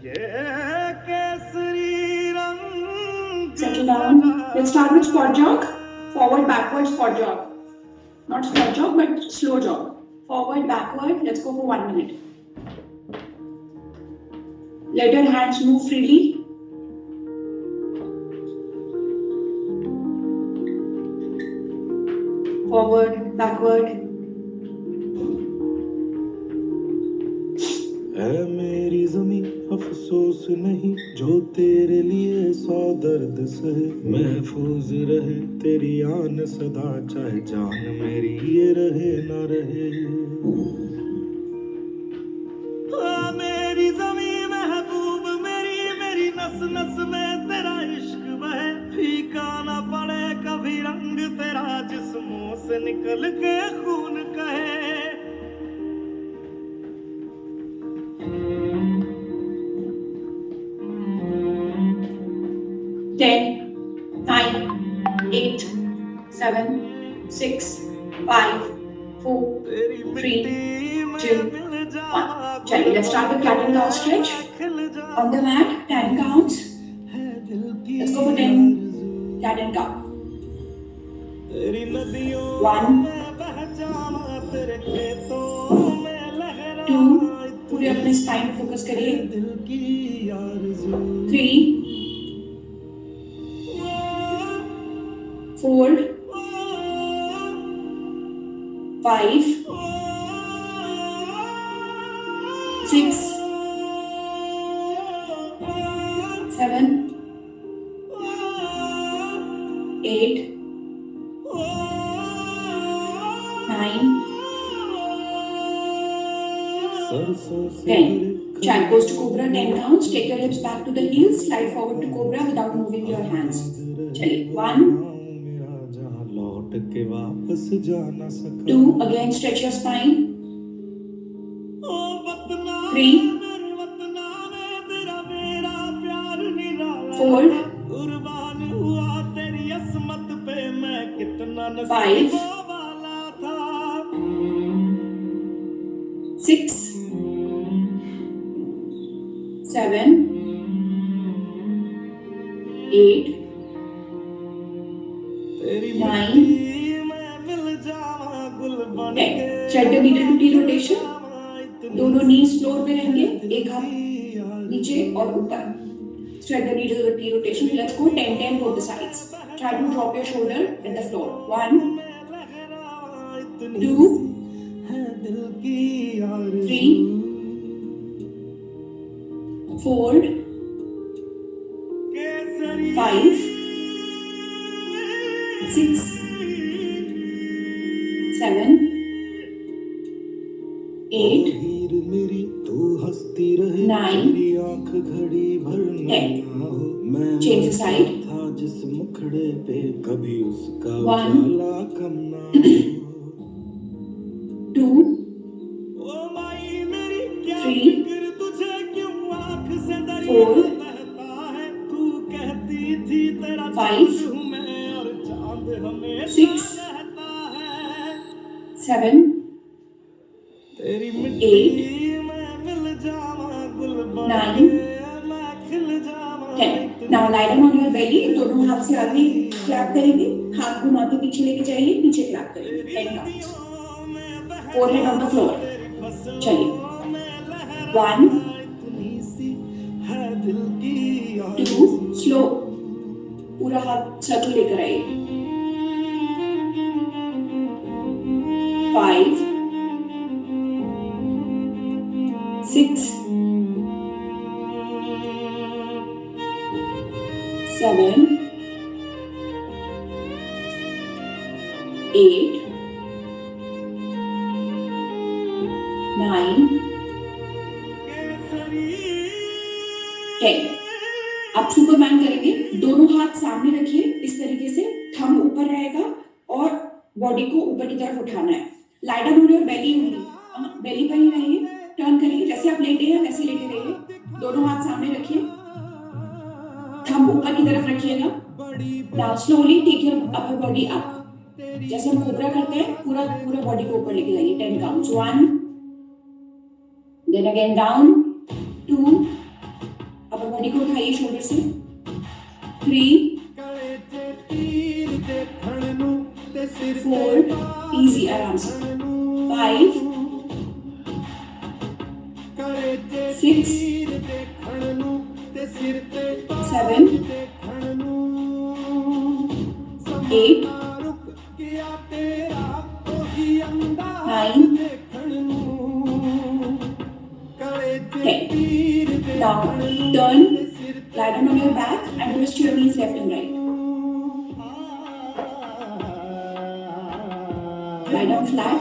Settle down. Let's start with squat jog. Forward, backward, squat jog. Not squat jog, but slow jog. Forward, backward. Let's go for 1 minute. Let your hands move freely. Forward, backward. है मेरी ज़मीं अफसोस नहीं जो तेरे लिए 100 दर्द सहे, महफूज रहे तेरी आन सदा, चाहे जान मेरी ये रहे ना रहे। मेरी ज़मीं महबूब मेरी, मेरी नस नस में तेरा इश्क बहे, फीका ना पड़े कभी रंग तेरा, जिस्मों से निकल के खून कहे। 10, 9, 8, 7, 6, 5, 4, 3, 2, 1. Chaliye, let's start with cat and cow stretch. On the mat, 10 counts. Let's go for 10 cat and cow. 1, 2, पूरे अपने स्पाइन फोकस करिए. 3, 4, 5, 6, 7, 8, 9, 10. Child pose to cobra, 10 counts. Take your hips back to the heels. Slide forward to cobra without moving your hands. चलिए. 1, 2, again stretch your spine. 3, 4, 5, 6, 7, 8, 9, 10. Shoulder needle to T rotation. दोनों knees floor पे रहेंगे, एक हाथ नीचे और ऊपर. Shoulder needle to T rotation. Let's go 10, 10 both the sides. Try to drop your shoulder at the floor. 1, 2, 3, 4, 5, 6, 7, 8, 9, 10. Change the side. 1, 2, 3, 4, 5, 6, 7, 8, 9, 10. Now lie down on your belly. दोनों हाथ से आगे क्लैप करेंगे, हाथ घुमाते पीछे लेके जाइए, पीछे क्लैप करेंगे. 10 counts. Forehead on the floor. चलिए. 1, 2, slow. पूरा हाथ सर्कल लेकर आइए. 5, 6, 7, 8, 9, 10. आप सुपरमैन करेंगे. दोनों हाथ सामने रखिए इस तरीके से, थंब ऊपर रहेगा और बॉडी को ऊपर की तरफ उठाना है. Lie down on your belly only. Belly पर ही रहिए. टर्न करिए जैसे आप लेटे हैं वैसे लेटे रहिए. दोनों हाथ सामने रखिए, थंब ऊपर की तरफ रखिएगा. Now slowly take your upper body up. जैसे हम कोबरा करते हैं, पूरा बॉडी को ऊपर लेके जाइए. 10 counts. 1, then again down. 2, body को उठाइए शोल्डर से. 3, 4, easy आराम से. 5, 6, 7, 8, 9, 10. Now turn, lie down on your back and twist your knees left and right. Lie down flat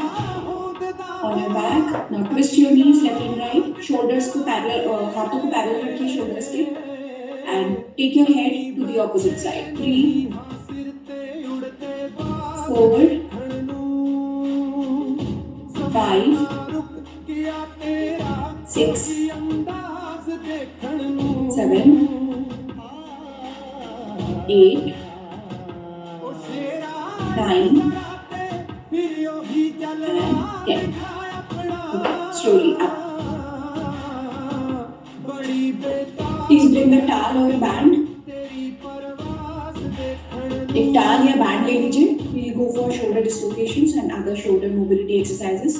on your back. Now twist your knees left and right. Shoulders को parallel, हाथों को parallel रखिए shoulders के. And take your head to the opposite side. 3, 4, 5, 6, 7, 8, 9, and 10. Okay, slowly up. Please bring the towel or a band. एक towel या band ले लीजिए. We'll go for shoulder dislocations and other shoulder mobility exercises.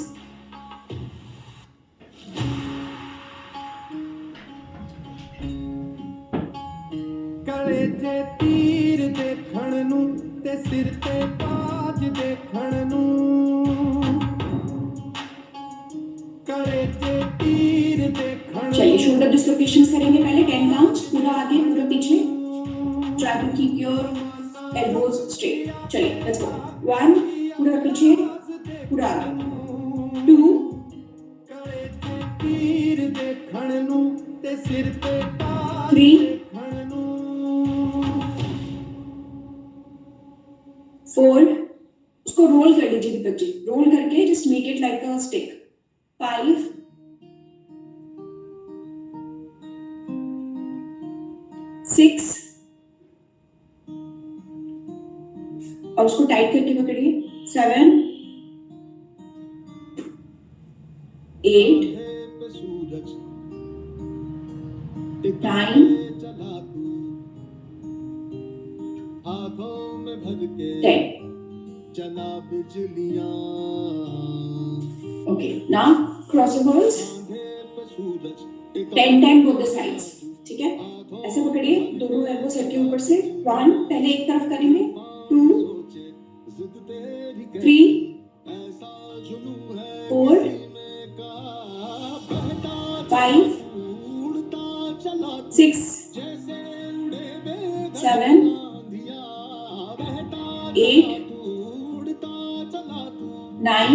ਕਲੇਜੇ ਤੀਰ ਦੇਖਣ ਨੂੰ ਤੇ ਸਿਰ ਤੇ ਤਾਜ ਦੇਖਣ ਨੂੰ ਕਲੇਜੇ ਤੀਰ ਦੇਖਣ चलिए शोल्डर डिस्लोकेशंस करेंगे पहले 10 काउंट्स. पूरा आगे पूरा पीछे. Try to keep your elbows straight. चलिए let's go. 1, पूरा पीछे पूरा आगे. 2, ਕਲੇਜੇ ਤੀਰ ਦੇਖਣ ਨੂੰ ਤੇ ਸਿਰ ਤੇ ਤਾਜ 3, ਦੇਖਣ ਨੂੰ 4, उसको रोल कर लीजिए दीपक जी. रोल करके just make it like a stick. 5, 6, और उसको टाइट करके पकड़िए. 7, 8, 9, 10. चला बिजलियां Okay, now cross your balls. 10 times both the sides. ठीक है, ऐसे पकड़िए दोनों एल्बो सर के ऊपर से. 1, पहले एक तरफ करेंगे. 2, 3, 4, 5, 6, 7, 8, 9,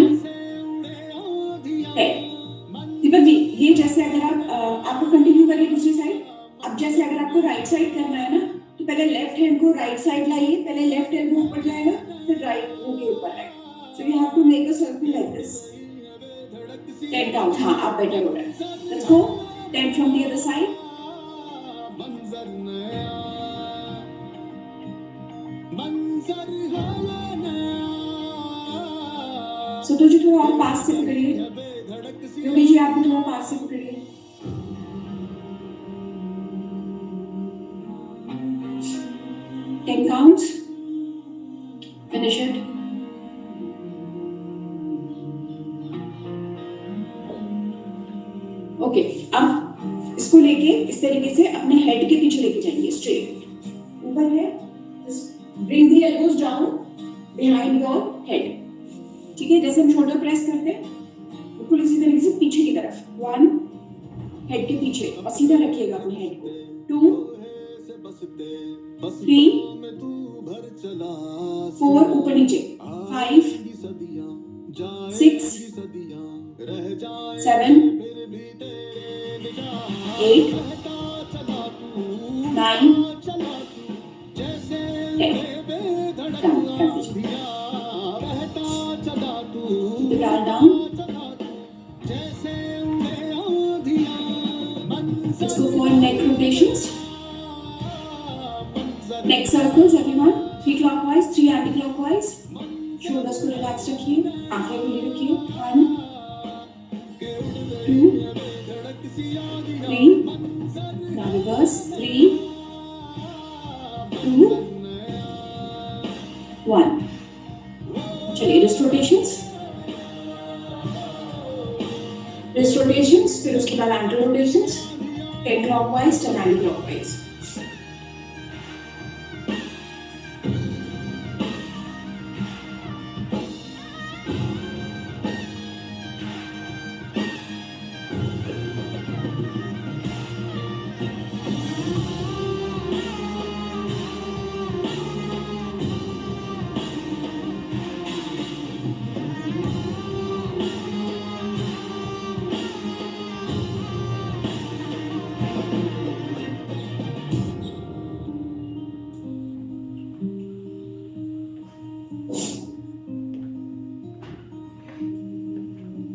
10. दीपक जी ये जैसे अगर आपको कंटिन्यू करिए दूसरी साइड. अब जैसे अगर आपको राइट साइड करना है ना तो पहले लेफ्ट हैंड को राइट साइड लाइए. पहले लेफ्ट एल्बो ऊपर जाएगा फिर राइट वो के ऊपर आएगा. So you have to make a circle like this. 10 count. हाँ आप बेटर हो रहा है. Let's go. 10 from the other side. सुतो जी थोड़ा और पास से पकड़िए. योगी जी आप भी थोड़ा पास से पकड़िए. Ten counts. Finish it. Okay, अब इसको लेके इस तरीके से अपने हेड के पीछे लेके जाएंगे. स्ट्रेट ऊपर है. Bring the elbows down behind your head. ठीक है, जैसे हम शोल्डर प्रेस करते हैं बिल्कुल इसी तरीके से पीछे की तरफ. 1, हेड के पीछे और सीधा रखिएगा अपने हेड को. 2, 3, 4 ऊपर नीचे. 5, 6, 7, 8, 9, 10. Down, कर दीजिए. डाल down. Let's go for neck rotations. Neck circles, everyone. 3 clockwise, 3 anti-clockwise. Shoulders को relax रखिए, आंखें खुली रखिए. 1, 2, 3. Now reverse. 3, 10 clockwise, 10 anti-clockwise.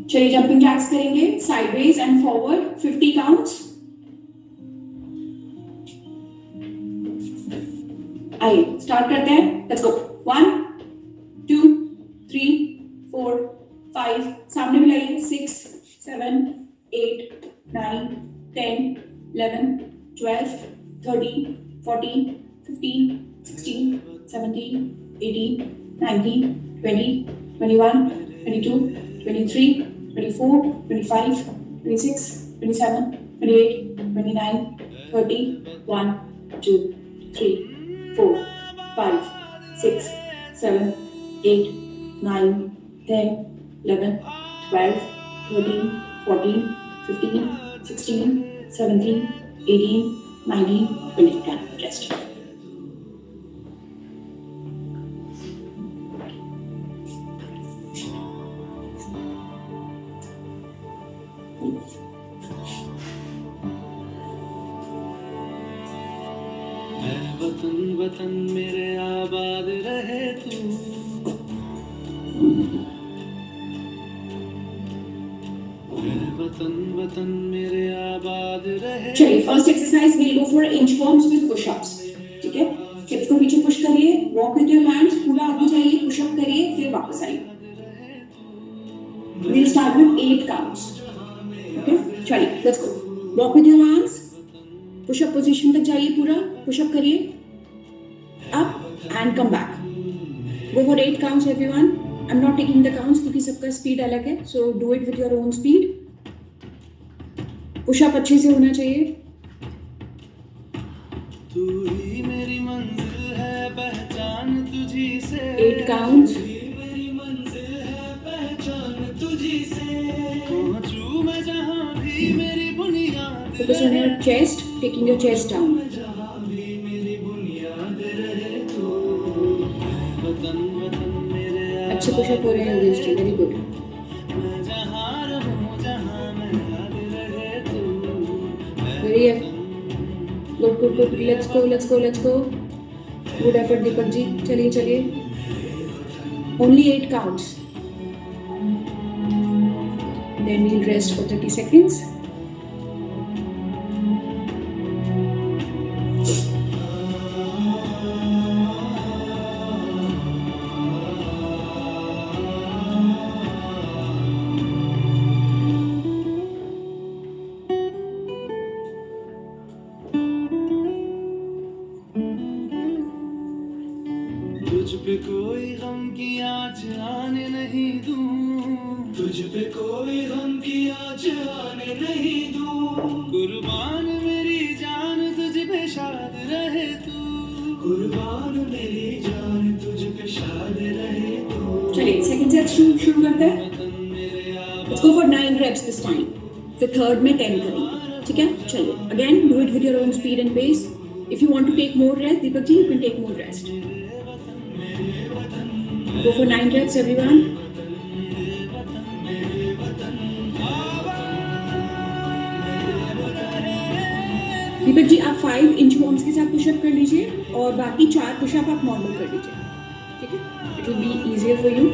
चलिए जंपिंग जैक्स करेंगे साइडवेज एंड फॉरवर्ड 50 काउंट्स। आइए स्टार्ट करते हैं, लेट्स गो। 1 2 3 4 5, सामने मिलाइए 6 7 8 9 10 11 12 13 14 15 16 17 18 19 20 21 22 23 24 25 26 27 28 29 30 1 2 3 4 5 6 7 8 9 10 11 12 13 14 15 16 17 18 19 20. Rest. वतन वतन मेरे आबाद रहे तू, वतन वतन मेरे आबाद रहे। चलिए first exercise will go for inchworms with pushups. ठीक है, हिप्स को पीछे पुश करिए, वॉक विद योर हैंड्स, पूरा आगे जाइए, पुशअप करिए, फिर वापस आइए। Will start with 8 counts. Okay, चलिए let's go. Walk with your hands, pushup position तक जाइए, पूरा पुशअप करिए, up and come back. Go for 8 counts everyone. I am not taking the counts क्योंकि सबका स्पीड अलग है, so do it with your own speed. Pushup अच्छे से होना चाहिए। तू ही मेरी मंजिल है, पहचान तुझी से। 8 काउंट्स। मेरी मंजिल है, पहचान तुझी से। पहुंचूं मैं जहां भी, मेरी बुनियाद Focus on your chest, taking your chest down. जहां भी मेरी बुनियाद रहे तू। वतन वतन मेरे अच्छे पुशअप हो रहे हैं योगेश जी, वेरी गुड। मैं जहां रहूं, जहां मैं याद रहे तू। Very good good good. Let's go let's go let's go. Good effort Deepak ji. चलिए चलिए, only 8 counts, then we'll rest for 30 seconds. तुझ पे कोई गम की आँच आने नहीं दूं, तुझ पे कोई गम की आँच आने नहीं दूं। कुर्बान मेरी जान तुझ पे शाद रहे तू, कुर्बान मेरी जान तुझ पे शाद रहे तू। चलिए सेकंड सेट शुरू करते हैं। Let's go for 9 reps this time, फिर थर्ड में 10 करेंगे। ठीक है, चलिए again do it with your own speed and pace. If you want to take more rest, Deepak ji, you can take more rest. Go for 9 reps everyone. Deepak ji आप 5 इंचवॉर्म्स के साथ pushup कर लीजिए और बाकी 4 पुशअप आप नॉर्मल कर लीजिए। ठीक है, it will be easier for you.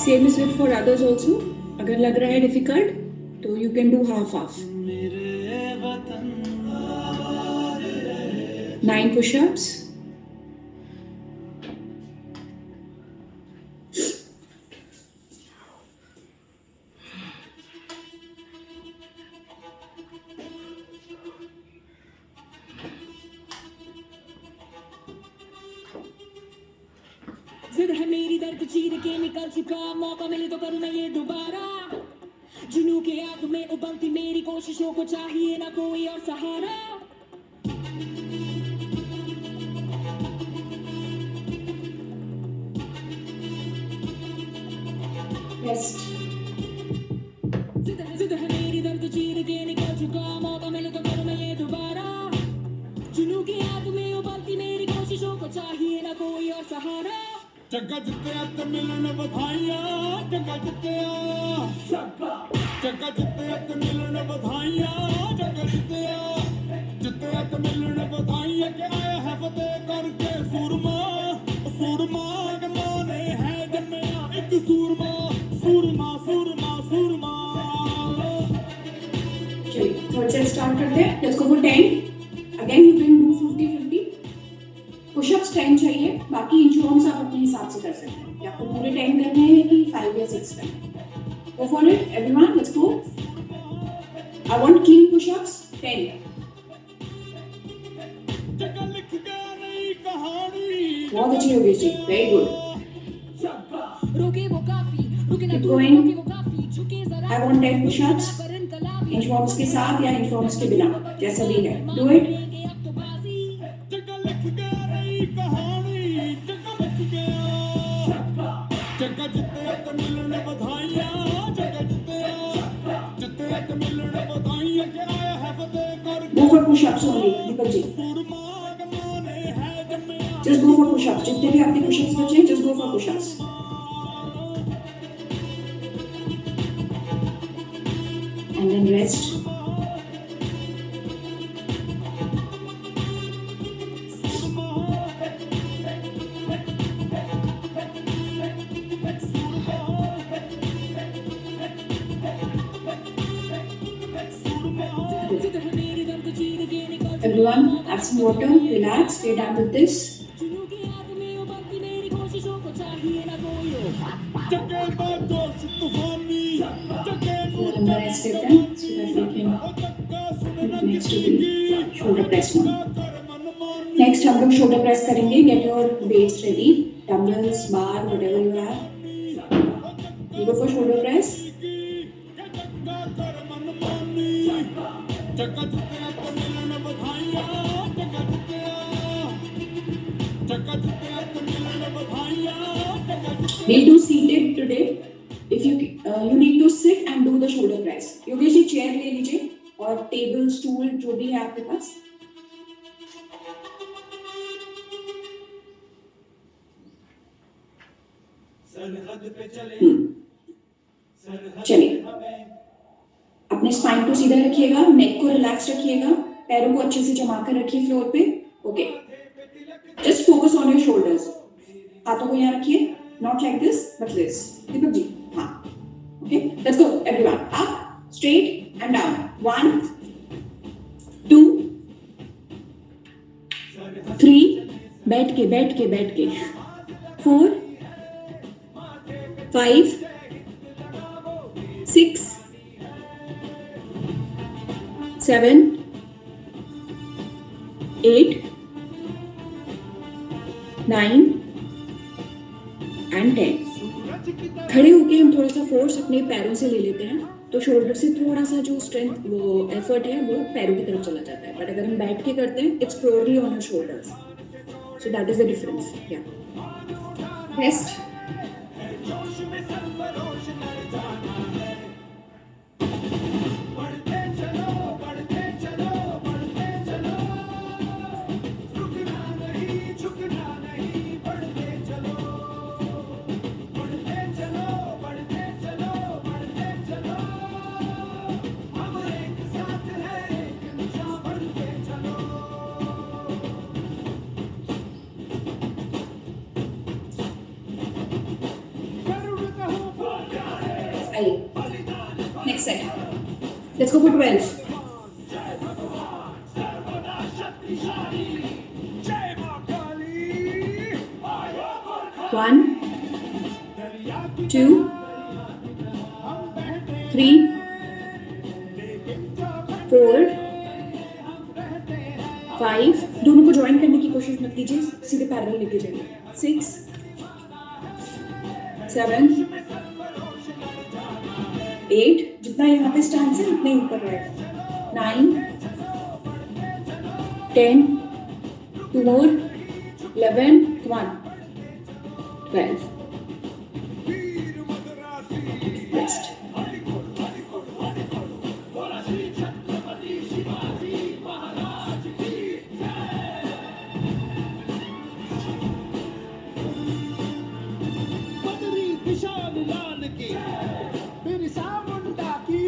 Same is it for others also. अगर लग रहा है डिफिकल्ट तो you can do half half. 9 pushups. जिद है मेरी दर्द चीर के निकल चुका, मौका मिले तो करूँ मैं ये दोबारा। जुनू के आग में उबलती मेरी कोशिशों को चाहिए ना कोई और सहारा रेस्ट। जिद है मेरी दर्द चीर के निकल चुका मौका मिले तो करूं मैं ये दोबारा जुनू की आग में उबलती मेरी कोशिशों को चाहिए ना कोई और सहारा चक्का जित्तिया ते मिलन बधाइयां चक्का जित्तिया चक्का जित्तिया ते मिलन बधाइयां चक्का जित्तिया ते मिलन बधाइयां के आया है फतेह करके सूरमा सूरमा के माने है जन्मया एक सूरमा सूरमा सूरमा सूरमा चलिए थर्ड सेट स्टार्ट करते हैं। Let's go for 10। Again you can do 50-50। Pushups 10 चाहिए, बाकी इंचवर्म्स आप अपने हिसाब से कर सकते हैं कि आपको पूरे 10 करने हैं कि 5 या 6 करने हैं। Go for it everyone, let's go. I want clean pushups 10। जगह लिख के नई कहानी बहुत अच्छी योगेश जी, वेरी गुड। रुके वो काफी रुके ना Keep तू going. रुके वो काफी झुके जरा I want 10 push-ups. पर इनकलाबी इंचवर्म्स के साथ या इंचवर्म्स के बिना, जैसा भी है, डू इट। अब तो बाजी जगह लिख के नई कहानी जगह लिख के जगह जित्तिया ते मिलन बधाइयां जगह जित्तिया ते मिलन बधाइयां के आया है फतेह करके go for pushups only Deepak ji, सूरमा के माने है जन्मया जस्ट गो फॉर पुशअप्स। जितने भी आपके पुशअप्स बचे हैं, just go for pushups. And then rest. जिद है मेरी दर्द चीर के निकल Everyone, have some water, relax, stay down with this. जुनू की आग में उबलती मेरी कोशिशों को चाहिए ना कोई और जगह का जोश तूफानी जगह Remember, rest it then, so that we can move next to the shoulder press now. Next हम लोग shoulder press करेंगे. Get your weights ready, dumbbells, bar, whatever you have. You go for shoulder press. जगह जित्तिया ते मिलन बधाइयां जगह जित्तिया ते मिलन बधाइयां We'll do seated today. If you need to sit and do the shoulder press. Yogesh ji chair ले लीजिए और टेबल स्टूल जो भी है आपके पास. चलिए अपने स्पाइन को सीधा रखिएगा, नेक को रिलैक्स रखिएगा, पैरों को अच्छे से जमा कर रखिए फ्लोर पे. Okay, just focus on your shoulders. हाथों को यहाँ रखिए, not like this but this. Deepak ji, हाँ. Okay, let's go everyone. Up, straight and down. 1 2 3, बैठ के 4 5 6 7 8 9 and 10. खड़े होके हम थोड़ा सा फोर्स अपने पैरों से ले लेते हैं, तो शोल्डर से थोड़ा सा जो स्ट्रेंथ, वो एफर्ट है, वो पैरों की तरफ चला जाता है. बट अगर हम बैठ के करते हैं, it's purely on your shoulders. So that is the difference. या rest. Next set. Let's go for 12. One, 2, 3, 4, 5. दोनों को ज्वाइन करने की कोशिश मत कीजिए, सीधे पैरेलल लेके जाइए. 6, 7, 8. जितना यहाँ पे स्टैंड है उतना ही ऊपर रहेगा. 9, 10, 2 more, 11, come on, 12. Rest. बदरी विशाल लाल की बिरसा मुंडा की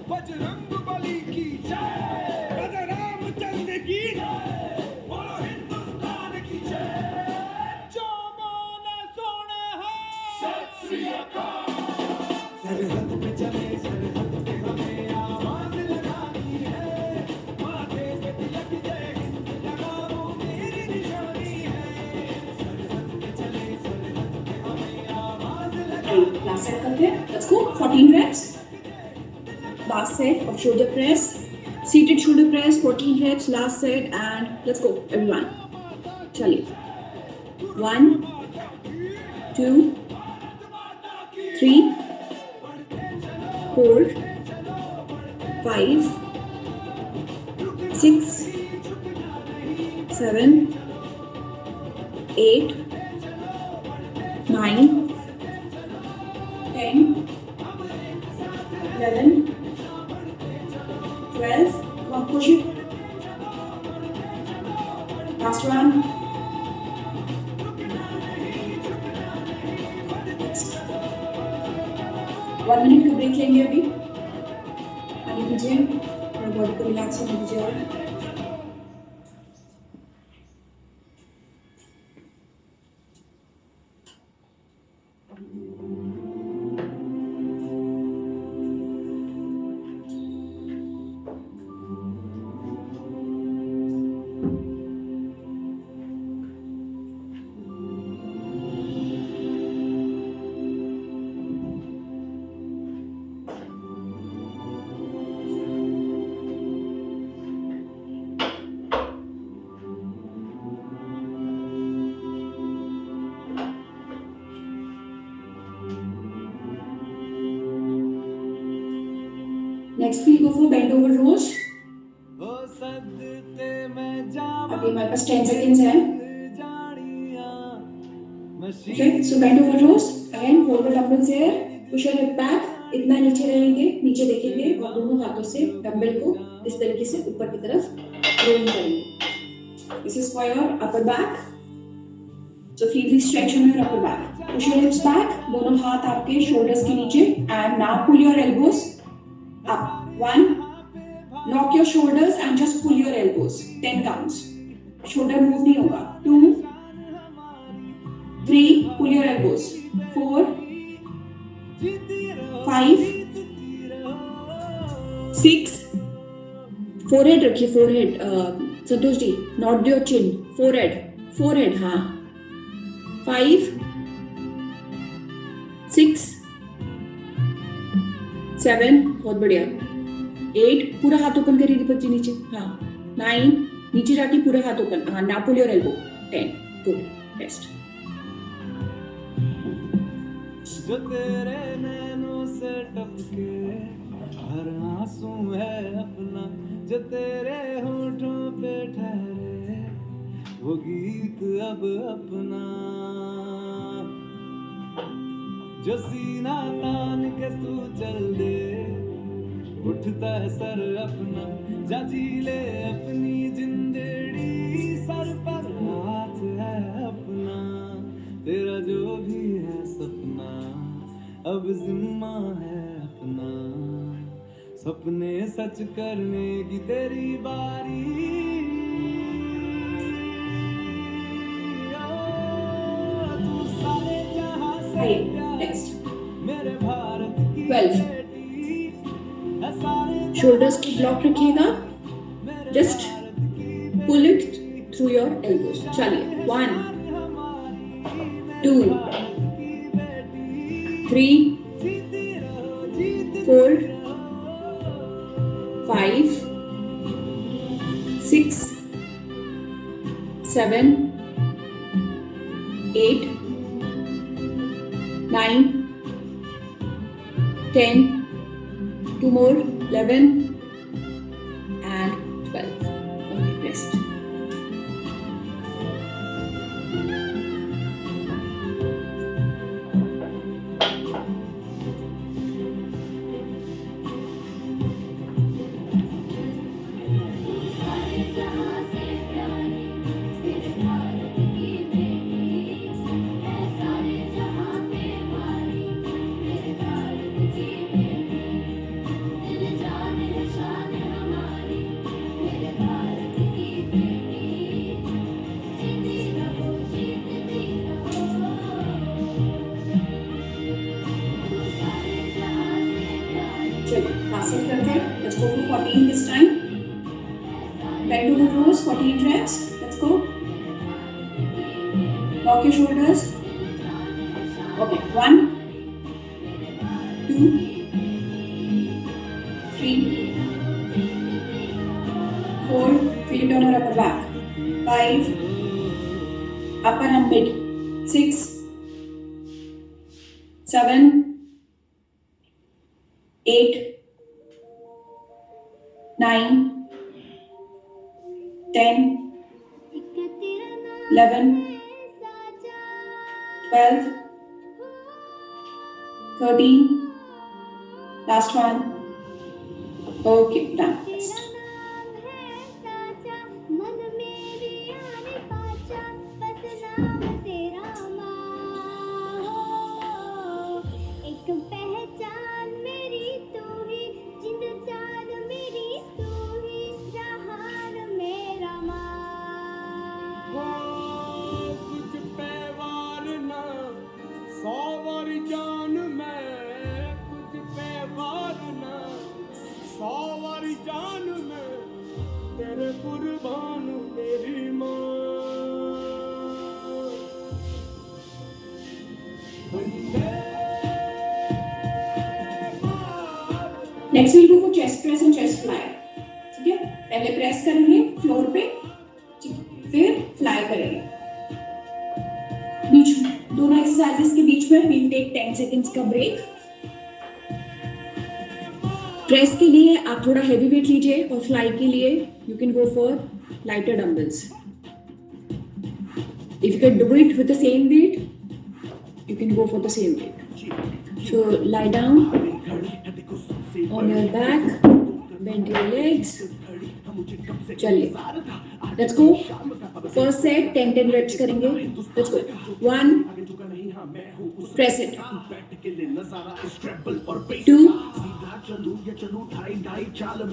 बजरंग बली की जय रामचंद्र की बोलो हिंदुस्तान की जय जो बोले सोने हैं सत श्री अकाल सरहद पे चले सरहद पे हमें आवाज लगानी है माथे पे तिलक जय हिंद लगाओ मेरी निशानी है सरहद पे चले सरहद पे हमें आवाज And last set करते हैं. Let's go. 14 reps. Last set of shoulder press. Seated shoulder press. 14 reps. Last set and let's go everyone. चलिए. 1, 2, 3, 4, 5, 6, 7, 8, 9, 10, 11, 12. Come on, push it. Last one. Next. 1 minute का ब्रेक लेंगे अभी. पानी पीजिए और बॉडी को रिलैक्स होने दीजिए और next we'll go for bend over rows. ओ सदते मैं जाऊं अभी हमारे पास 10 seconds है. जानिया machine Okay, so bend over rows. Again, hold the dumbbells here. Push your hip back. इतना नीचे रहेंगे, नीचे देखेंगे और दोनों हाथों से डंबल को इस तरीके से ऊपर की तरफ रोलिंग करेंगे. This is for your upper back. So feel the stretch on your upper back. Push your hips back. दोनों हाथ आपके shoulders के नीचे and now pull your elbows up. 1. Lock your shoulders and just pull your elbows. 10 counts. Shoulder move नहीं होगा. 2, 3. Pull your elbows. 4, 5, 6. Forehead रखिए. Forehead. Santosh ji. Not your chin. Forehead. Forehead. हाँ. 5, 6, 7. बहुत बढ़िया. 8. पूरा हाथ ओपन करिए दीपक जी नीचे. हाँ. 9. नीचे जाके पूरा हाथ ओपन. हाँ. Now pull your elbow. 10. Good. Rest. जो तेरे नैनों से टपके हर आंसू है अपना जो तेरे होठों पे ठहरे वो गीत अब अपना जो सीना तान के तू चल दे उठता है सर अपना जा जी ले अपनी जिंदड़ी सर पर हाथ है अपना तेरा जो भी है सपना अब जिम्मा है अपना सपने सच करने की तेरी बारी तू सारे जहां से Right. प्यारी Next. मेरे भारत की 12. बेटी है सारे Shoulders को block रखिएगा. Just pull it through your elbows. चलिए. 1, 2, 3, 4, 5, 6, 7, 8, 9, 10, 2 more, 11 and 12. Okay, rest. Pass it करके let's go for 14 this time. Bend over toes, 14 reps. Let's go. Lock your shoulders. Okay, 1, 2, 3, 4. Feel it on your upper back. 5. Upper and mid. 6, 7, 8, 9, 10, 11, 12, 13, last one. Okay, done. Rest. तेरे कुर्बान मेरी माँ Next we'll go for chest press and chest fly. ठीक है, पहले press करेंगे floor पे, फिर फ्लाई करेंगे. बीच दोनों एक्सरसाइजेस के बीच में we'll take 10 seconds का ब्रेक. प्रेस के लिए आप थोड़ा हेवी वेट लीजिए और फ्लाई के लिए you can go for lighter dumbbells. If you can do it with the same weight you can go for the same weight. So lie down on your back, bend your legs. चलिए let's go. First set 10 reps करेंगे. Let's go. 1, press it. 2,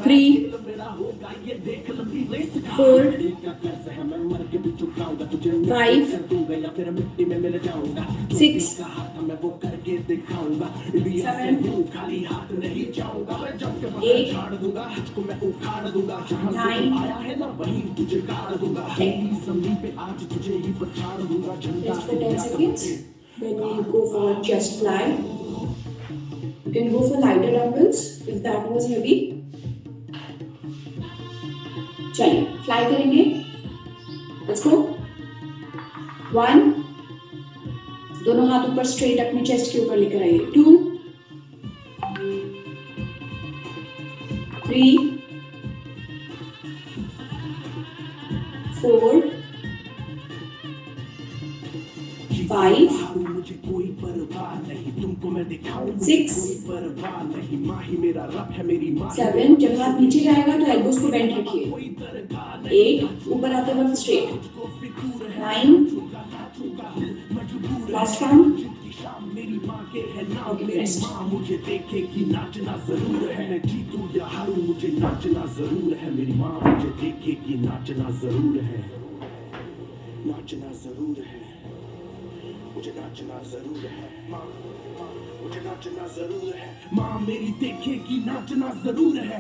3, 4, 5, 6, 7, 8, 9, 10. Just for 10 seconds. Then we go for chest fly. You can go for lighter dumbbells if that was heavy. चलिए fly करेंगे. Let's go. 1, दोनों हाथ ऊपर straight अपने chest के ऊपर लेकर आइए. 2, 3, 4, 5, 6, 7. जब हाथ नीचे जाएगा तो एल्बोस को बेंड रखिए. 8, ऊपर आते वक्त straight. 9, last one. Okay, rest. मुझे देखेगी नाचना जरूर है. मैं जीतूं या हारूं मुझे नाचना जरूर है. मेरी माँ मुझे देखेगी नाचना जरूर है. नाचना जरूर है. मुझे नाचना जरूर है. माँ मुझे नाचना जरूर है. माँ मेरी देखेगी नाचना जरूर है.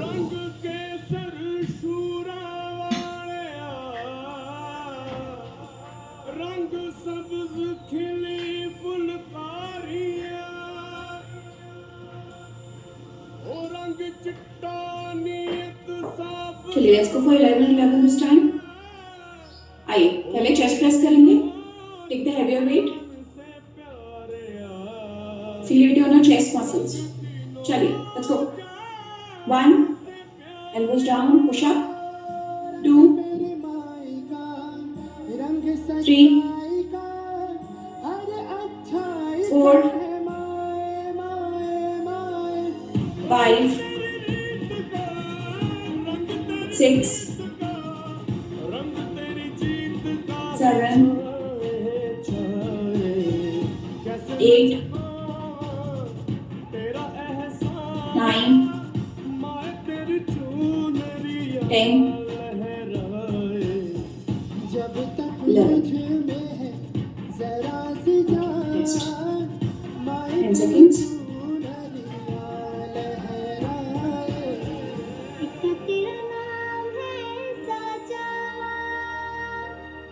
रंग केसर शूरा वाले रंग सब्ज खिली फुलकारियां ओ रंग चिट्टा नीयत साफ. चलिए इसको फॉर 11 दिस टाइम. आइए पहले चेस्ट प्रेस करेंगे. Take the heavier weight. Feel it on your chest muscles. चलिए 1, elbows down, push up. 2, 3, 4, 5, 6, 7, 8, 9, 10, 11. Rest. 10 seconds.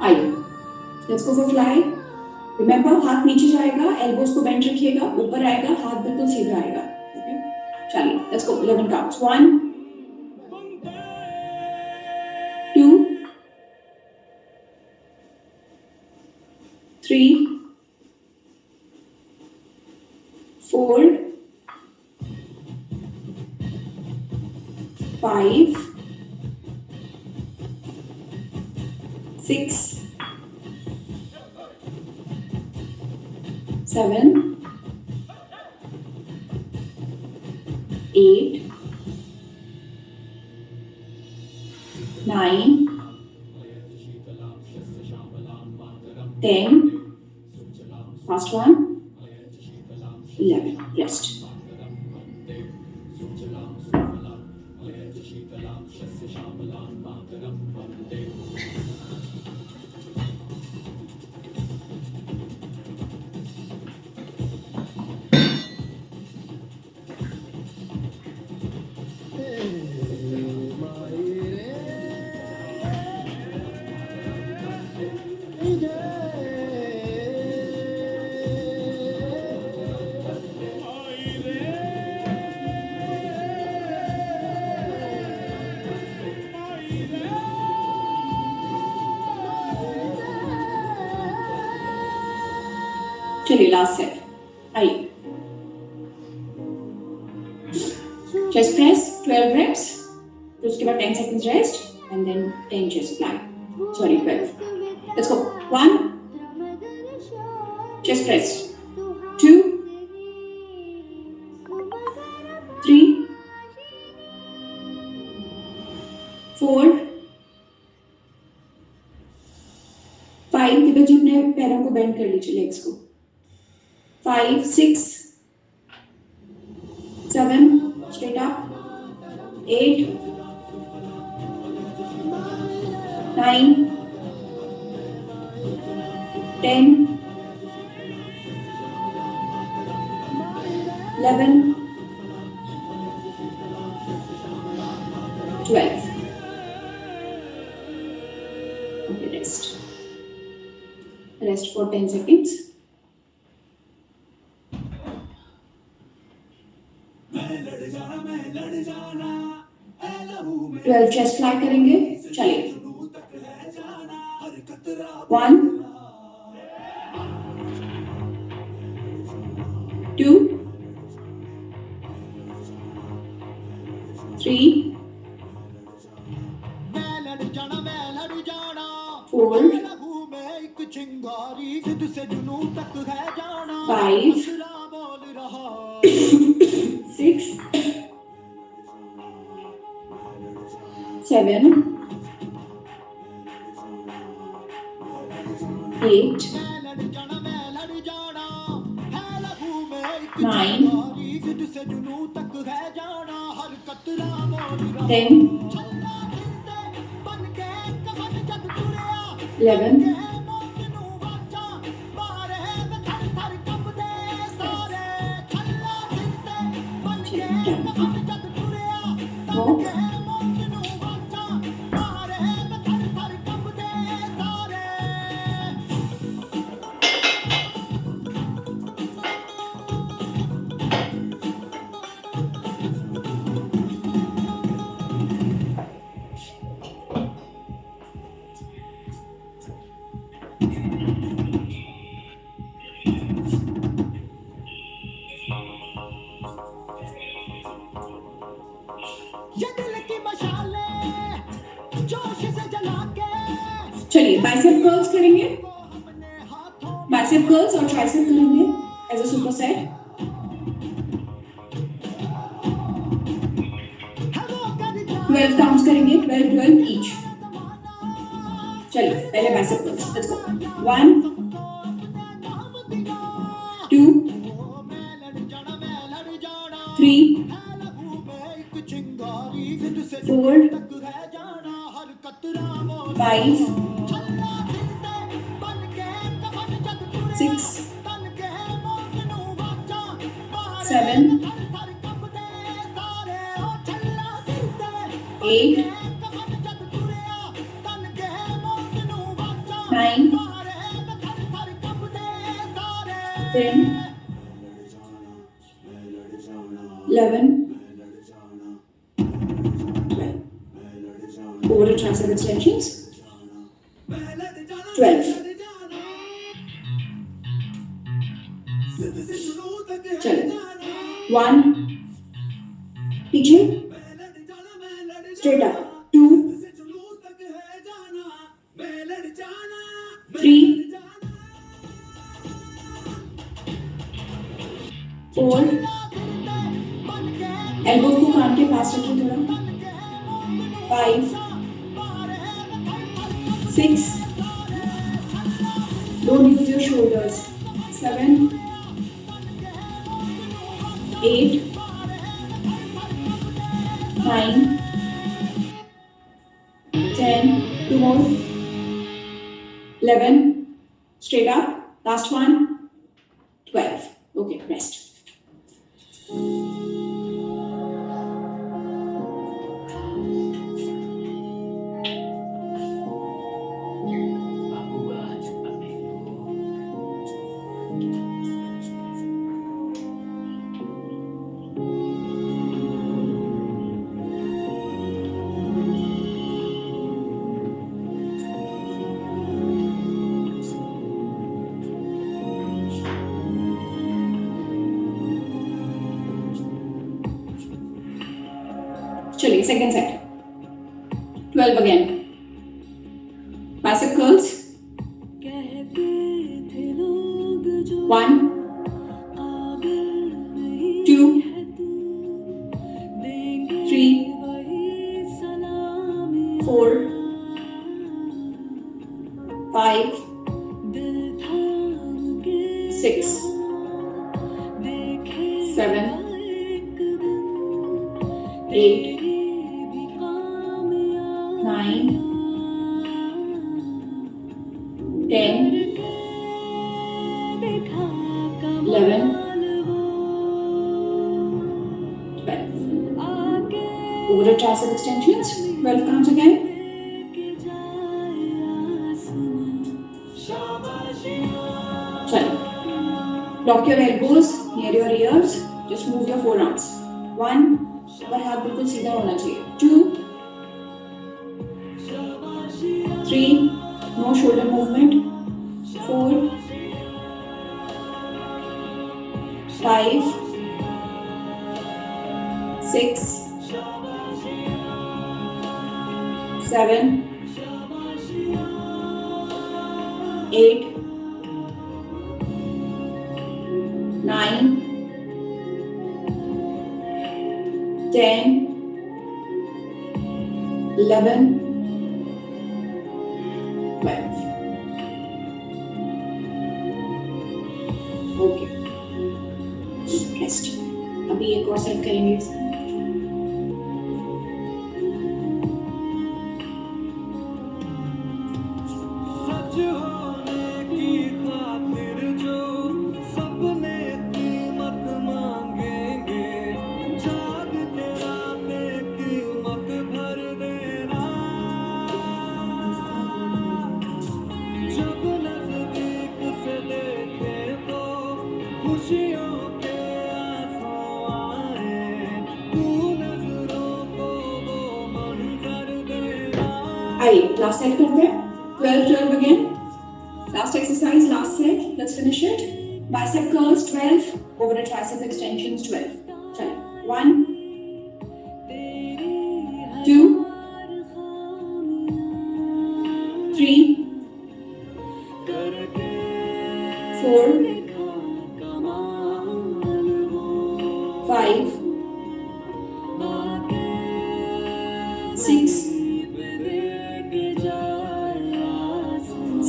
आइए, let's go for fly. Remember, हाथ नीचे जाएगा, एल्बोज को बेंड रखिएगा, ऊपर आएगा, हाथ बिल्कुल सीधा आएगा. ओके, चलिए, let's go. 11 counts. 1, 2, 3, 4, 5, 6, 7, 8, 9, 10, last one, 11. Rest. चलिए, लास्ट सेट. आइए, चेस्ट प्रेस 12 reps, फिर उसके बाद 10 seconds rest and then 10 chest fly. Sorry, 12. Let's go. 1, chest press. 2, 3, 4, 5. Divya ji अपने पैरों को बेंड कर लीजिए, लेग्स को. 5, 6, 7, straight up. 8, 9, 10, 11, 12. Okay, rest. Rest for 10 seconds. 12 chest fly करेंगे. चलिए, 1, 2, 3, 4, 5, 6, 7, 8, 9, 10, 11, 12. चलिए बाइसेप कर्ल्स करेंगे, बाइसेप कर्ल्स और ट्राइसेप करेंगे as a super set. 12 counts करेंगे, 12 ईच। चलिए पहले bicep curls, let's go. 1 2 3 4 5 6 7 8 9 10 11 12 over to tricep extensions 12 चलो 1 पीछे straight up 2 3 4 elbows को कान के पास रखिए थोड़ा 5 6 don't use your shoulders 7 8 9 10 2 more 11 straight up last one 12 okay rest चलिए second set 12 again bicep curls 1 2 3 4 5 6 7 8 9 10 11 12 over the tricep extensions 12 counts again चलो lock your elbows near your ears just move your forearms 1 ऊपर हाथ बिल्कुल सीधा होना चाहिए 2 3 no shoulder movement 4 5 6 7 8 9 10 11 12 okay rest अभी एक और सेट करेंगे इसका सच होने की खातिर जो सपने कीमत मांगेंगे जाग तेरा पे कीमत भर देना जब नजदीक से देखे तो खुशियों के आंसू आए तू नजरों को वो मंजर देना आइए लास्ट सेट करते हैं 12 again last exercise last set let's finish it bicep curls 12 over the tricep extensions 12 चलिए 1 2 3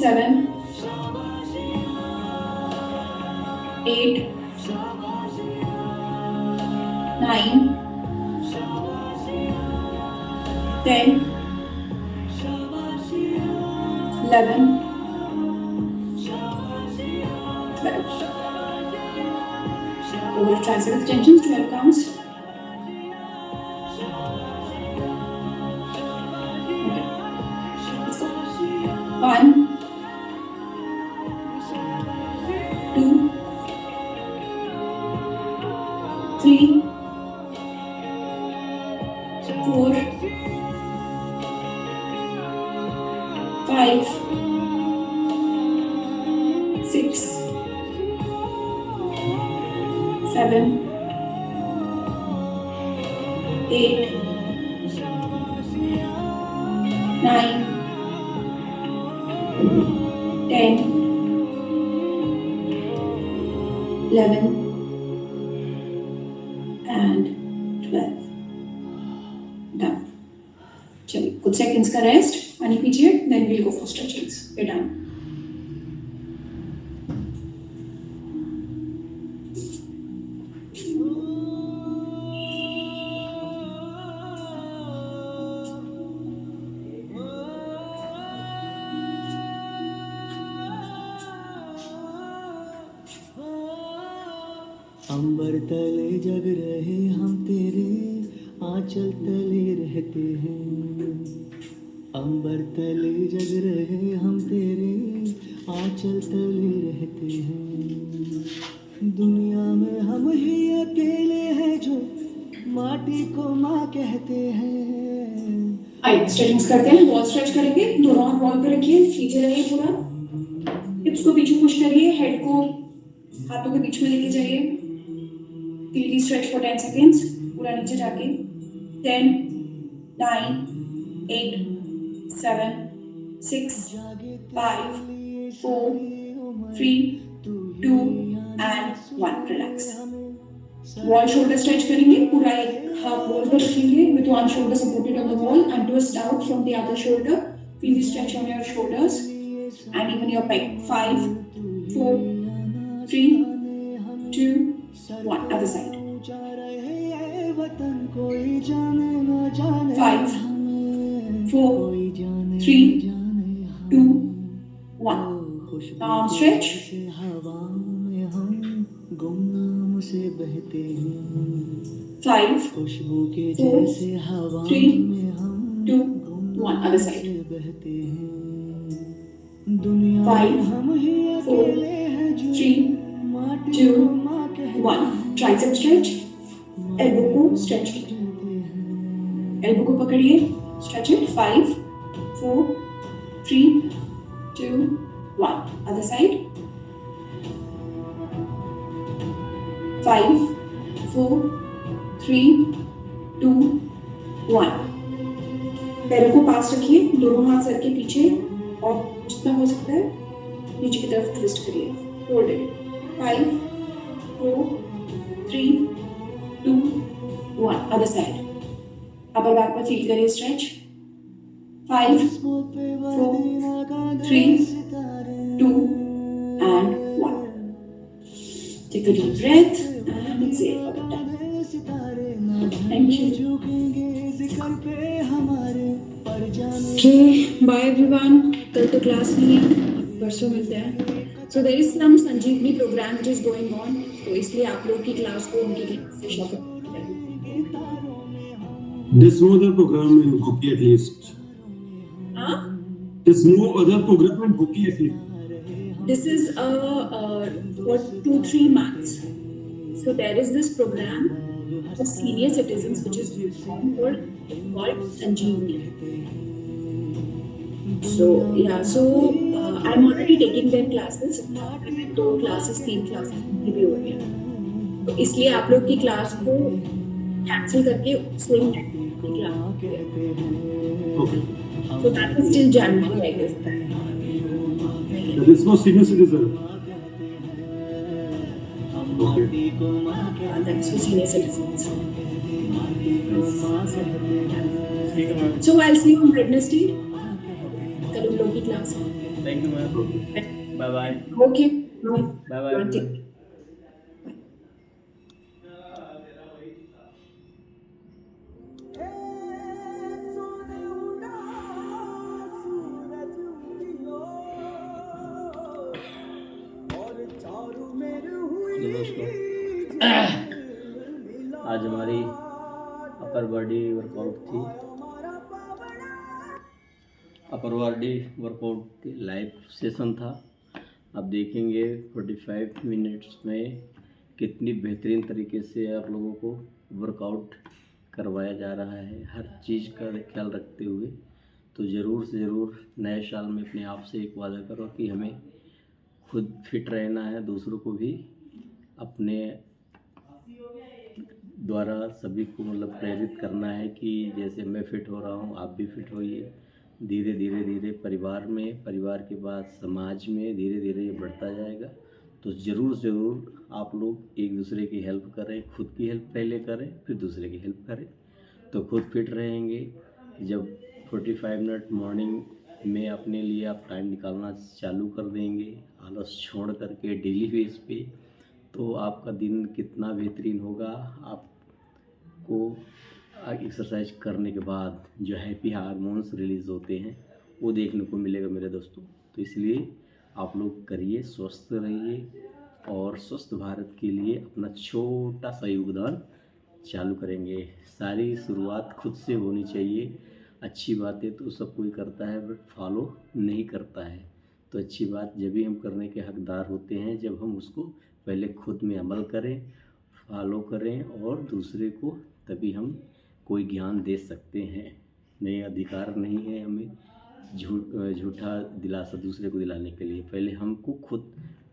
7, 8, 9, 10, 11, 12. Over tricep extensions, 12 counts. Okay. Let's go. 1, 2, 3, 4, 5, 6, 7, 8, 9, 10, 11, and 12. Done. चलिए कुछ सेकंड्स का रेस्ट पानी पीजिए, then we'll go for stretchings. We're done. अंबर तले जग रहे हम तेरे आंचल तले रहते हैं. अंबर तले जग रहे हम तेरे आंचल तले रहते हैं. दुनिया में हम ही अकेले हैं जो माटी को माँ कहते हैं. आइए स्ट्रेचिंग्स करते हैं. वॉल स्ट्रेच करेंगे, दोनों हाथ वॉल पे रखिए, सीधे रहिए पूरा. हिप्स को पीछे पुश करिए, हेड को हाथों के बीच में लेके जाइए. Feel stretch for 10 seconds. पूरा नीचे जाके 10, 9, 8, 7, 6, 5, 4, 3, 2, and 1. Relax. Wall shoulder stretch करेंगे. पूरा एक हाफ wall पे रखेंगे with one shoulder supported on the wall and twist out from the other shoulder. Feel the stretch on your shoulders and even your pec. 5, 4, 3, 2, 1. Other side. 5, 4, 3, 2, 1. Arm stretch. गुमनाम से बहते हैं. 5, खुशबू के 4, जैसे हवा 3, में हम 2, 1. Other side. बहते हैं. दुनिया 5, में हम ही 4, अकेले हैं जो 3, माटी 2, को माँ कहते 1. Tricep stretch. Elbow को stretch कीजिए. Elbow को पकड़िए. Stretch it. 5, 4, 3, 2, 1. Other side. 5, 4, 3, 2, 1. पैरों को पास रखिए, दोनों हाथ सर के पीछे और जितना हो सकता है नीचे की तरफ ट्विस्ट करिए. Hold it. 5, 4, 3, 2, 1. Other side. Upper back पर फील करिए stretch. 5, 4, 3, 2, and 1. Take a deep breath and exhale. Thank you. Okay, bye everyone. कल तो क्लास नहीं है, परसों मिलते हैं. So there is some Sanjeevani program which is going on. तो इसलिए आप लोग की क्लास को उनकी क्लास से shop There's no other program in hockey at least. हाँ. There's no other program in hockey at least. This is for 2-3 months. So there is this program for senior citizens which is called Sanjeevani. So yeah, I'm already taking their classes. 2 classes, 3 classes भी हो गए. तो इसलिए आप लोग की class को cancel करके same class. Okay. So that is till January, I guess. There is no senior citizen. Okay. That's for senior citizens. So I'll see you on Wednesday. कल उन लोग की क्लास है. Thank you ma'am, bye bye, okay bye bye. Hello दोस्तों, आज हमारी upper body workout थी। Upper body workout live session था। आप देखेंगे 45 मिनट्स में कितनी बेहतरीन तरीके से आप लोगों को वर्कआउट करवाया जा रहा है, हर चीज़ का ख्याल रखते हुए। तो ज़रूर से ज़रूर नए साल में अपने आप से एक वादा करो कि हमें खुद फिट रहना है, दूसरों को भी अपने द्वारा सभी को मतलब प्रेरित करना है कि जैसे मैं फिट हो रहा हूँ आप भी फिट होइए। धीरे धीरे परिवार में, परिवार के बाद समाज में धीरे धीरे ये बढ़ता जाएगा। तो ज़रूर आप लोग एक दूसरे की हेल्प करें, खुद की हेल्प पहले करें फिर दूसरे की हेल्प करें, तो खुद फिट रहेंगे। जब 45 मिनट मॉर्निंग में अपने लिए आप टाइम निकालना चालू कर देंगे आलस छोड़ करके डेली बेस पे, तो आपका दिन कितना बेहतरीन होगा। आपको एक्सरसाइज करने के बाद जो हैप्पी हार्मोन्स रिलीज़ होते हैं वो देखने को मिलेगा मेरे दोस्तों। तो इसलिए आप लोग करिए, स्वस्थ रहिए और स्वस्थ भारत के लिए अपना छोटा सा योगदान चालू करेंगे। सारी शुरुआत खुद से होनी चाहिए। अच्छी बातें तो सब कोई करता है बट फॉलो नहीं करता है। तो अच्छी बात जब भी हम करने के हकदार होते हैं जब हम उसको पहले खुद में अमल करें, फॉलो करें और दूसरे को, तभी हम कोई ज्ञान दे सकते हैं। नहीं, अधिकार नहीं है हमें झूठा दिलासा दूसरे को दिलाने के लिए। पहले हमको खुद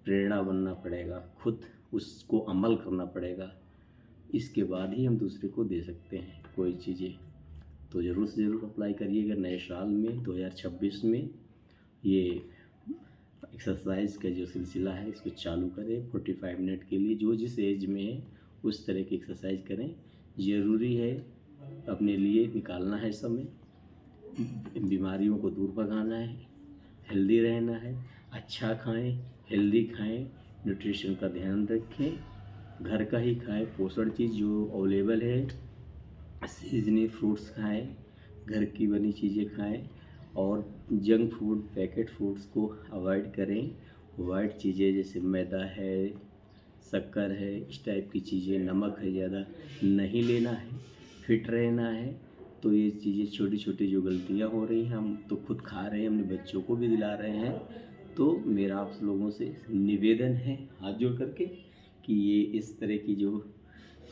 प्रेरणा बनना पड़ेगा, खुद उसको अमल करना पड़ेगा, इसके बाद ही हम दूसरे को दे सकते हैं कोई चीज़ें। तो ज़रूर से ज़रूर अप्लाई करिएगा नए साल में 2026 में। ये एक्सरसाइज का जो सिलसिला है इसको चालू करें 45 मिनट के लिए। जो जिस एज में है उस तरह की एक्सरसाइज करें। ज़रूरी है अपने लिए निकालना है समय, बीमारियों को दूर भगाना है, हेल्दी रहना है, अच्छा खाएं, हेल्दी खाएं, न्यूट्रिशन का ध्यान रखें, घर का ही खाएं, पोषण चीज़ जो अवेलेबल है, सीजनल फ्रूट्स खाएं, घर की बनी चीज़ें खाएं और जंक फूड, पैकेट फूड्स को अवॉइड करें। वाइट चीज़ें जैसे मैदा है, शक्कर है, इस टाइप की चीज़ें, नमक है ज़्यादा नहीं लेना है। फिट रहना है। तो ये चीज़ें छोटी छोटी जो गलतियाँ हो रही हैं हम तो खुद खा रहे हैं, अपने बच्चों को भी दिला रहे हैं। तो मेरा आप लोगों से निवेदन है हाथ जोड़ करके कि ये इस तरह की जो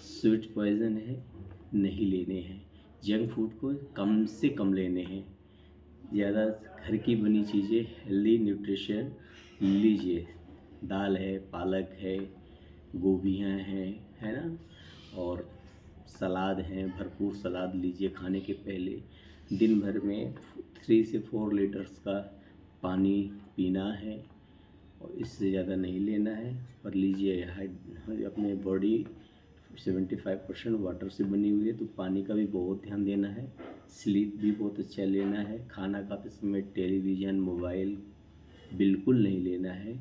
स्वीट पॉइज़न है नहीं लेने हैं। जंक फूड को कम से कम लेने हैं। ज़्यादा घर की बनी चीज़ें, हेल्दी न्यूट्रिशन लीजिए। दाल है, पालक है, गोभियाँ हैं, है ना, और सलाद हैं, भरपूर सलाद लीजिए खाने के पहले। दिन भर में 3 से 4 लीटर्स का पानी पीना है और इससे ज़्यादा नहीं लेना है। पर लीजिए, अपने बॉडी 75% वाटर से बनी हुई है तो पानी का भी बहुत ध्यान देना है। स्लीप भी बहुत अच्छा लेना है। खाना खाते समय टेलीविज़न, मोबाइल बिल्कुल नहीं लेना है।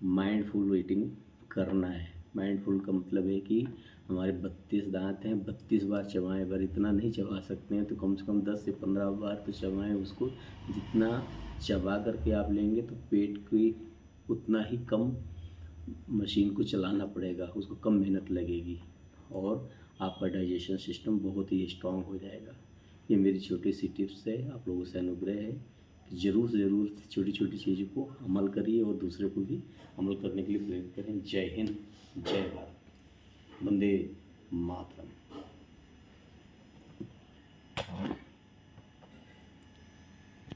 माइंडफुल ईटिंग करना है। माइंडफुल का मतलब है कि हमारे 32 दांत हैं, 32 बार चबाएं। अगर इतना नहीं चबा सकते हैं तो कम से कम 10 से 15 बार तो चबाएं उसको। जितना चबा करके आप लेंगे तो पेट की उतना ही कम मशीन को चलाना पड़ेगा, उसको कम मेहनत लगेगी और आपका डाइजेशन सिस्टम बहुत ही स्ट्रांग हो जाएगा। ये मेरी छोटी सी टिप्स है, आप लोगों से अनुग्रह है कि ज़रूर से ज़रूर छोटी छोटी चीज़ों को अमल करिए और दूसरे को भी अमल करने के लिए प्रेरित करें। जय हिंद, जय भारत, वंदे मातरम।